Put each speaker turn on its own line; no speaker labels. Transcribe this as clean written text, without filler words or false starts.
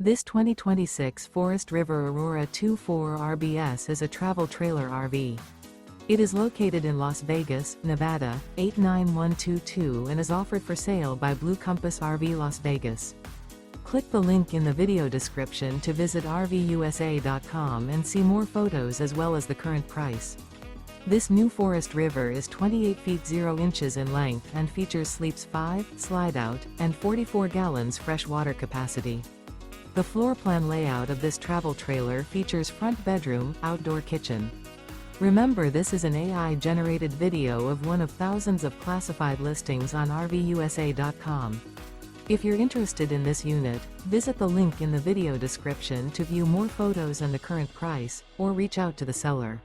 This 2026 Forest River Aurora 2.4 RBS is a travel trailer RV. It is located in Las Vegas, Nevada, 89122 and is offered for sale by Blue Compass RV Las Vegas. Click the link in the video description to visit RVUSA.com and see more photos as well as the current price. This new Forest River is 28 feet 0 inches in length and features sleeps 5, slide-out, and 44 gallons fresh water capacity. The floor plan layout of this travel trailer features front bedroom, outdoor kitchen. Remember, this is an AI-generated video of one of thousands of classified listings on RVUSA.com. If you're interested in this unit, visit the link in the video description to view more photos and the current price, or reach out to the seller.